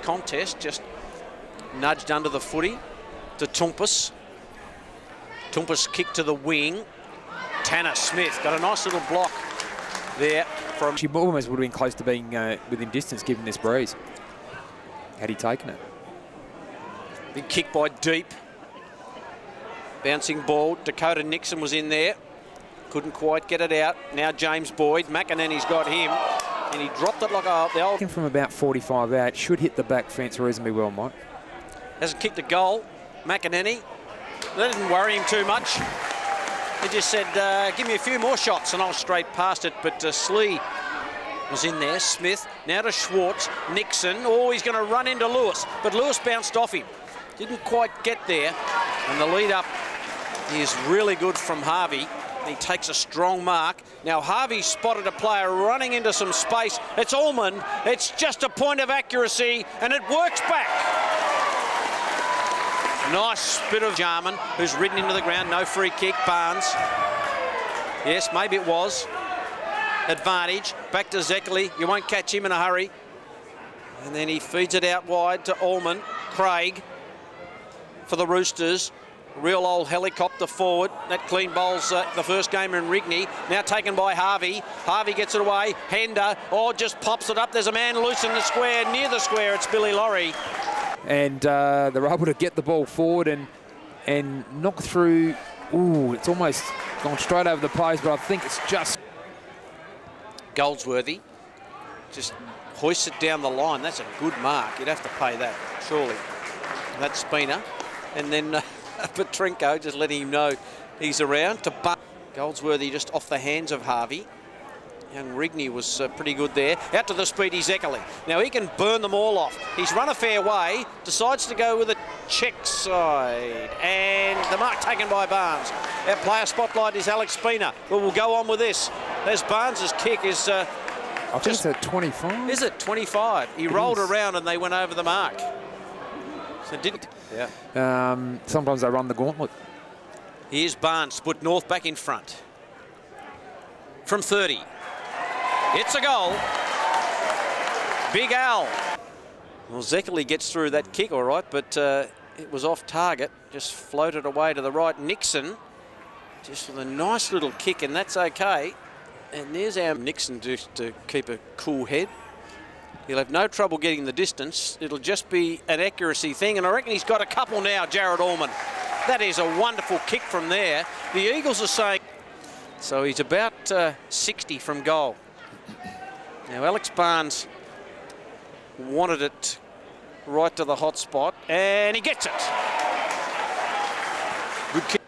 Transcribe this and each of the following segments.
contest, just nudged under the footy to Tompus. Tompus kick to the wing. Tanner Smith got a nice little block there from... She almost would have been close to being within distance given this breeze. Had he taken it? Big kick by Deep. Bouncing ball. Dakota Nixon was in there. Couldn't quite get it out. Now James Boyd. McInerney's got him. And he dropped it like the old... From about 45 out. Should hit the back fence reasonably well, Mike. Hasn't kicked a goal. McInerney. That didn't worry him too much. He just said, give me a few more shots and I'll straight past it. But Slee was in there. Smith. Now to Schwartz. Nixon. Oh, he's going to run into Lewis. But Lewis bounced off him. Didn't quite get there. And the lead up is really good from Harvey. He takes a strong mark. Now Harvey spotted a player running into some space. It's Ullman. It's just a point of accuracy and it works back. Nice bit of Jarman, who's ridden into the ground. No free kick. Barnes. Yes, maybe it was. Advantage. Back to Zeckley. You won't catch him in a hurry. And then he feeds it out wide to Ullman. Craig for the Roosters. Real old helicopter forward. That clean bowls the first game in Rigney. Now taken by Harvey. Harvey gets it away. Hender. Oh, just pops it up. There's a man loose in the square. Near the square, it's Billy Laurie. And they're able to get the ball forward and knock through. Ooh, it's almost gone straight over the post, but I think it's just... Goldsworthy just hoists it down the line. That's a good mark. You'd have to pay that, surely. That's Spina. And then... Petrenko just letting him know he's around to Goldsworthy just off the hands of Harvey. Young Rigney was pretty good there. Out to the speedy Zeckerly. Now he can burn them all off. He's run a fair way, decides to go with a check side. And the mark taken by Barnes. Our player spotlight is Alex Spina. But we'll go on with this. There's Barnes's kick is... I think it's at 25. Is it 25? He rolled around and they went over the mark. So didn't... Yeah. Sometimes they run the gauntlet. Here's Barnes, put North back in front. From 30. It's a goal. Big Al. Well, Zeckerly gets through that kick all right, but it was off target. Just floated away to the right. Nixon, just with a nice little kick, and that's okay. And there's our Nixon just to keep a cool head. He'll have no trouble getting the distance. It'll just be an accuracy thing. And I reckon he's got a couple now, Jared Ullman. That is a wonderful kick from there. The Eagles are saying... So he's about 60 from goal. Now, Alex Barnes wanted it right to the hot spot. And he gets it. Good kick.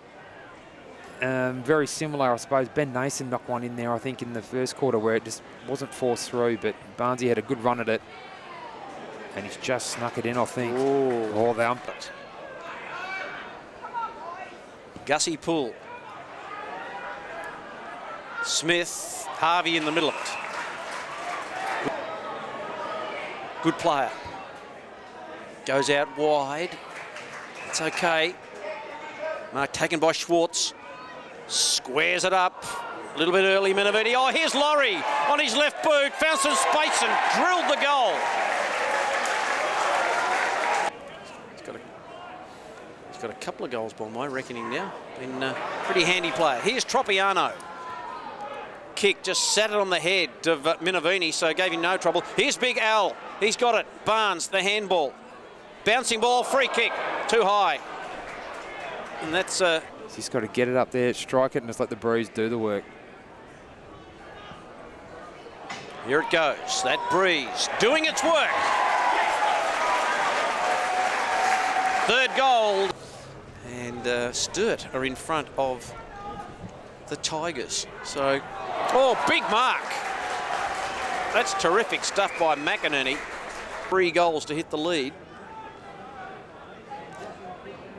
Very similar, I suppose. Ben Nason knocked one in there, I think, in the first quarter where it just wasn't forced through, but Barnesy had a good run at it. And he's just snuck it in, I think. Ooh. Oh, they umped it. Gussie Poole. Smith, Harvey in the middle of it. Good player. Goes out wide. It's okay. Mark taken by Schwartz. Squares it up. A little bit early, Minervini. Oh, here's Laurie on his left boot. Found some space and drilled the goal. He's got a couple of goals by my reckoning now. Been a pretty handy player. Here's Tropiano. Kick, just sat it on the head of Minervini, so gave him no trouble. Here's Big Al. He's got it. Barnes, the handball. Bouncing ball, free kick. Too high. And that's... He's got to get it up there, strike it, and just let the breeze do the work. Here it goes. That breeze doing its work. Third goal. And Sturt are in front of the Tigers. So, oh, big mark. That's terrific stuff by McInerney. 3 goals to hit the lead.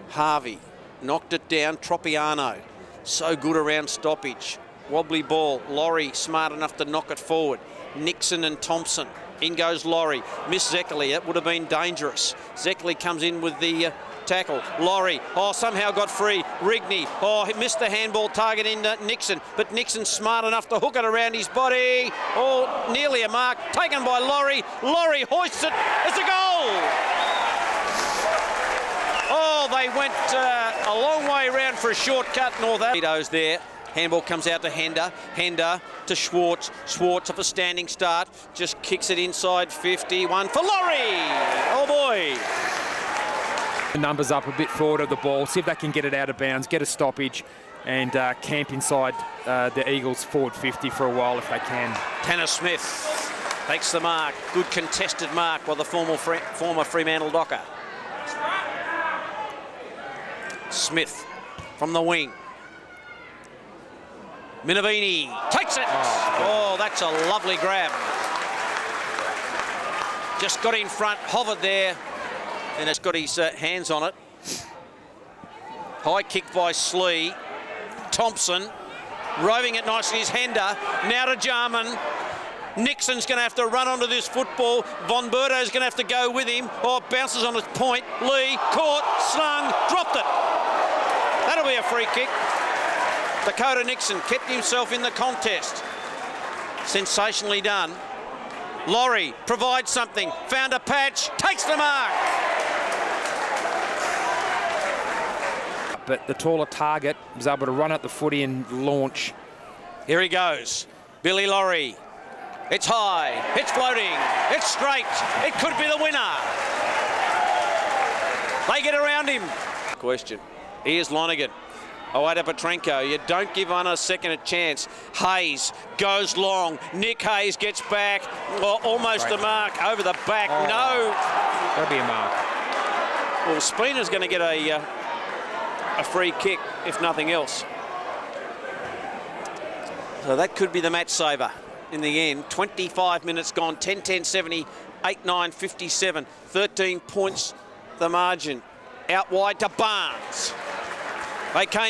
Harvey knocked it down. Tropiano, so good around stoppage. Wobbly ball. Laurie smart enough to knock it forward. Nixon and Thompson. In goes Laurie. Miss Zeckerly. It would have been dangerous. Zeckerly comes in with the tackle. Laurie, oh, somehow got free. Rigney, oh, he missed the handball target in Nixon, but Nixon smart enough to hook it around his body. Oh, nearly a mark taken by Laurie. Laurie hoists it. It's a goal. a long way round for a shortcut. North Avido's there. Handball comes out to Hender. Hender to Schwartz. Schwartz off a standing start. Just kicks it inside 50. One for Laurie. Oh, boy. The numbers up a bit forward of the ball. See if they can get it out of bounds, get a stoppage, and camp inside the Eagles' forward 50 for a while if they can. Tanner Smith takes the mark. Good contested mark by the former Fremantle Docker. Smith from the wing. Minavini takes it. Oh, that's a lovely grab. Just got in front, hovered there, and it's got his hands on it. High kick by Slee. Thompson roving it nicely is Hender. Now to Jarman. Nixon's going to have to run onto this football. Von Berto's going to have to go with him. Oh, bounces on its point. Lee caught, slung, dropped it. That'll be a free kick. Dakota Nixon kept himself in the contest. Sensationally done. Laurie provides something. Found a patch. Takes the mark. But the taller target was able to run at the footy and launch. Here he goes. Billy Laurie. It's high. It's floating. It's straight. It could be the winner. They get around him. Question. Here's Lonergan. Away to Petrenko. You don't give on a second a chance. Hayes goes long. Nick Hayes gets back. Oh, almost a mark over the back. Oh, no. That'll be a mark. Well, Spina's going to get a free kick, if nothing else. So that could be the match saver in the end. 25 minutes gone. 10-10-70. 8-9-57. 13 points the margin. Out wide to Barnes. They came